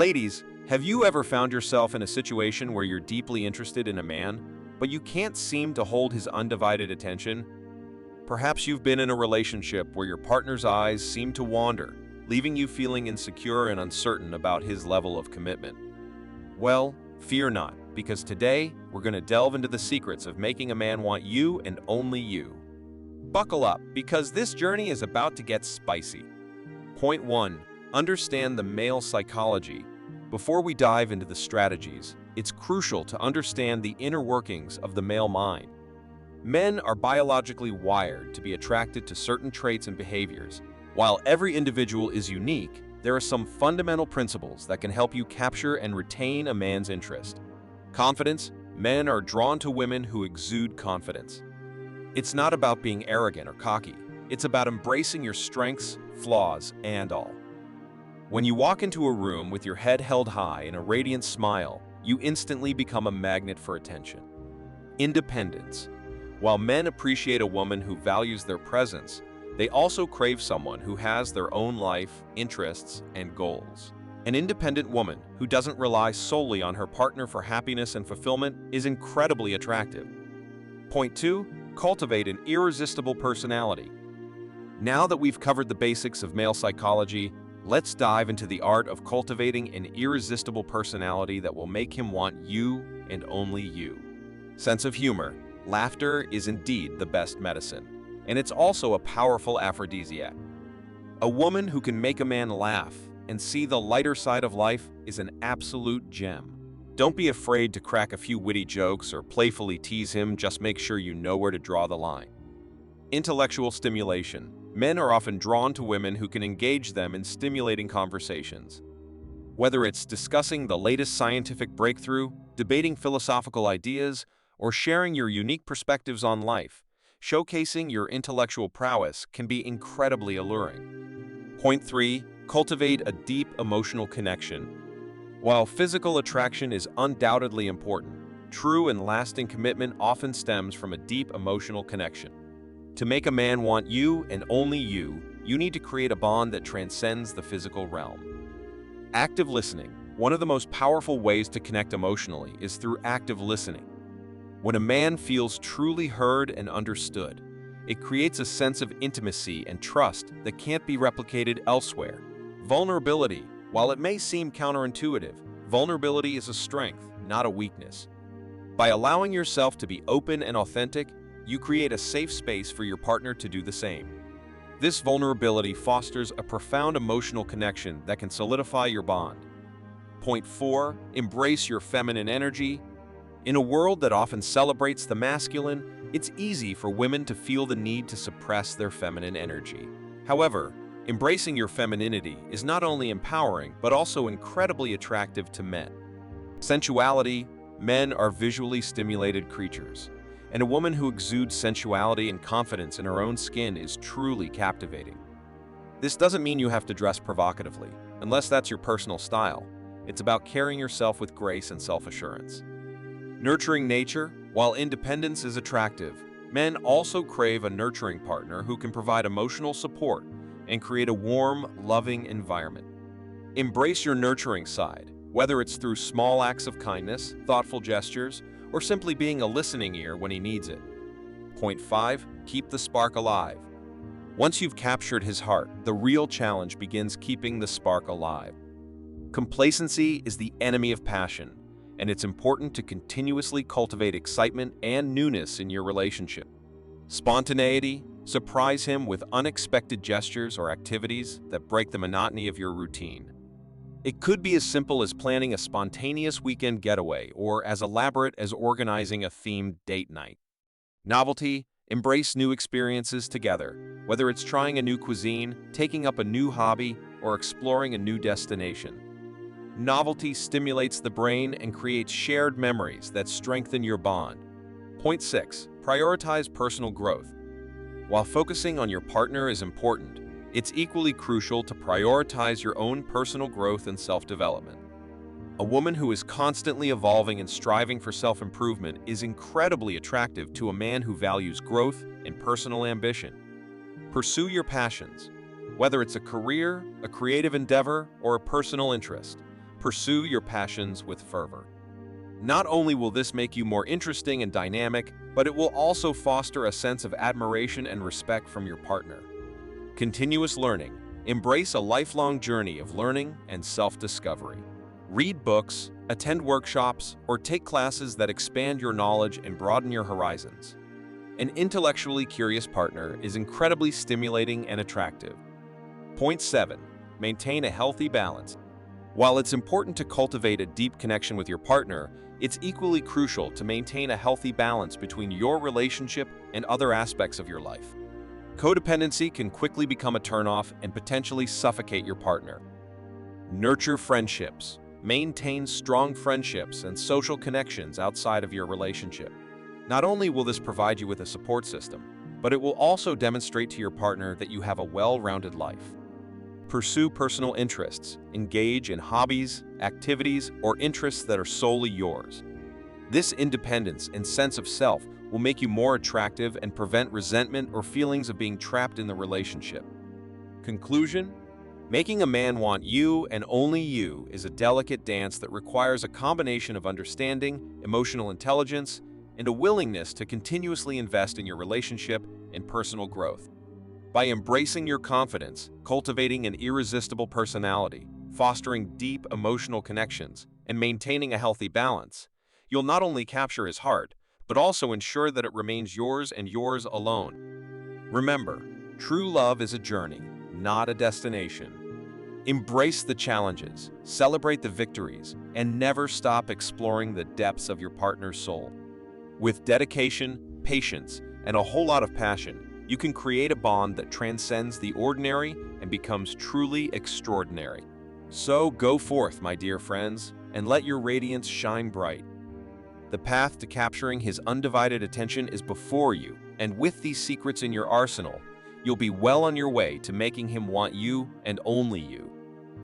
Ladies, have you ever found yourself in a situation where you're deeply interested in a man, but you can't seem to hold his undivided attention? Perhaps you've been in a relationship where your partner's eyes seem to wander, leaving you feeling insecure and uncertain about his level of commitment. Well, fear not, because today we're going to delve into the secrets of making a man want you and only you. Buckle up, because this journey is about to get spicy. Point 1. Understand the male psychology. Before we dive into the strategies, it's crucial to understand the inner workings of the male mind. Men are biologically wired to be attracted to certain traits and behaviors. While every individual is unique, there are some fundamental principles that can help you capture and retain a man's interest. Confidence. Men are drawn to women who exude confidence. It's not about being arrogant or cocky. It's about embracing your strengths, flaws, and all. When you walk into a room with your head held high and a radiant smile, you instantly become a magnet for attention. Independence. While men appreciate a woman who values their presence, they also crave someone who has their own life, interests, and goals. An independent woman who doesn't rely solely on her partner for happiness and fulfillment is incredibly attractive. Point 2. Cultivate an irresistible personality. Now that we've covered the basics of male psychology, let's dive into the art of cultivating an irresistible personality that will make him want you and only you. Sense of humor. Laughter is indeed the best medicine, and it's also a powerful aphrodisiac. A woman who can make a man laugh and see the lighter side of life is an absolute gem. Don't be afraid to crack a few witty jokes or playfully tease him, just make sure you know where to draw the line. Intellectual stimulation. Men are often drawn to women who can engage them in stimulating conversations. Whether it's discussing the latest scientific breakthrough, debating philosophical ideas, or sharing your unique perspectives on life, showcasing your intellectual prowess can be incredibly alluring. Point 3. Cultivate a deep emotional connection. While physical attraction is undoubtedly important, true and lasting commitment often stems from a deep emotional connection. To make a man want you and only you, you need to create a bond that transcends the physical realm. Active listening. One of the most powerful ways to connect emotionally is through active listening. When a man feels truly heard and understood, it creates a sense of intimacy and trust that can't be replicated elsewhere. Vulnerability. While it may seem counterintuitive, vulnerability is a strength, not a weakness. By allowing yourself to be open and authentic, you create a safe space for your partner to do the same. This vulnerability fosters a profound emotional connection that can solidify your bond. Point 4. Embrace your feminine energy. In a world that often celebrates the masculine, it's easy for women to feel the need to suppress their feminine energy. However, embracing your femininity is not only empowering, but also incredibly attractive to men. Sensuality. Men are visually stimulated creatures, and a woman who exudes sensuality and confidence in her own skin is truly captivating. This doesn't mean you have to dress provocatively, unless that's your personal style. It's about carrying yourself with grace and self-assurance. Nurturing nature. While independence is attractive, men also crave a nurturing partner who can provide emotional support and create a warm, loving environment. Embrace your nurturing side, whether it's through small acts of kindness, thoughtful gestures, or simply being a listening ear when he needs it. Point 5. Keep the spark alive. Once you've captured his heart, the real challenge begins keeping the spark alive. Complacency is the enemy of passion, and it's important to continuously cultivate excitement and newness in your relationship. Spontaneity. Surprise him with unexpected gestures or activities that break the monotony of your routine. It could be as simple as planning a spontaneous weekend getaway or as elaborate as organizing a themed date night. Novelty. Embrace new experiences together, whether it's trying a new cuisine, taking up a new hobby, or exploring a new destination. Novelty stimulates the brain and creates shared memories that strengthen your bond. Point 6. Prioritize personal growth. While focusing on your partner is important, it's equally crucial to prioritize your own personal growth and self-development. A woman who is constantly evolving and striving for self-improvement is incredibly attractive to a man who values growth and personal ambition. Pursue your passions. Whether it's a career, a creative endeavor, or a personal interest, pursue your passions with fervor. Not only will this make you more interesting and dynamic, but it will also foster a sense of admiration and respect from your partner. Continuous learning. Embrace a lifelong journey of learning and self-discovery. Read books, attend workshops, or take classes that expand your knowledge and broaden your horizons. An intellectually curious partner is incredibly stimulating and attractive. Point 7. Maintain a healthy balance. While it's important to cultivate a deep connection with your partner, it's equally crucial to maintain a healthy balance between your relationship and other aspects of your life. Codependency can quickly become a turnoff and potentially suffocate your partner. Nurture friendships. Maintain strong friendships and social connections outside of your relationship. Not only will this provide you with a support system, but it will also demonstrate to your partner that you have a well-rounded life. Pursue personal interests. Engage in hobbies, activities, or interests that are solely yours. This independence and sense of self will make you more attractive and prevent resentment or feelings of being trapped in the relationship. Conclusion: making a man want you and only you is a delicate dance that requires a combination of understanding, emotional intelligence, and a willingness to continuously invest in your relationship and personal growth. By embracing your confidence, cultivating an irresistible personality, fostering deep emotional connections, and maintaining a healthy balance, you'll not only capture his heart, but also ensure that it remains yours and yours alone. Remember, true love is a journey, not a destination. Embrace the challenges, celebrate the victories, and never stop exploring the depths of your partner's soul. With dedication, patience, and a whole lot of passion, you can create a bond that transcends the ordinary and becomes truly extraordinary. So go forth, my dear friends, and let your radiance shine bright. The path to capturing his undivided attention is before you, and with these secrets in your arsenal, you'll be well on your way to making him want you and only you.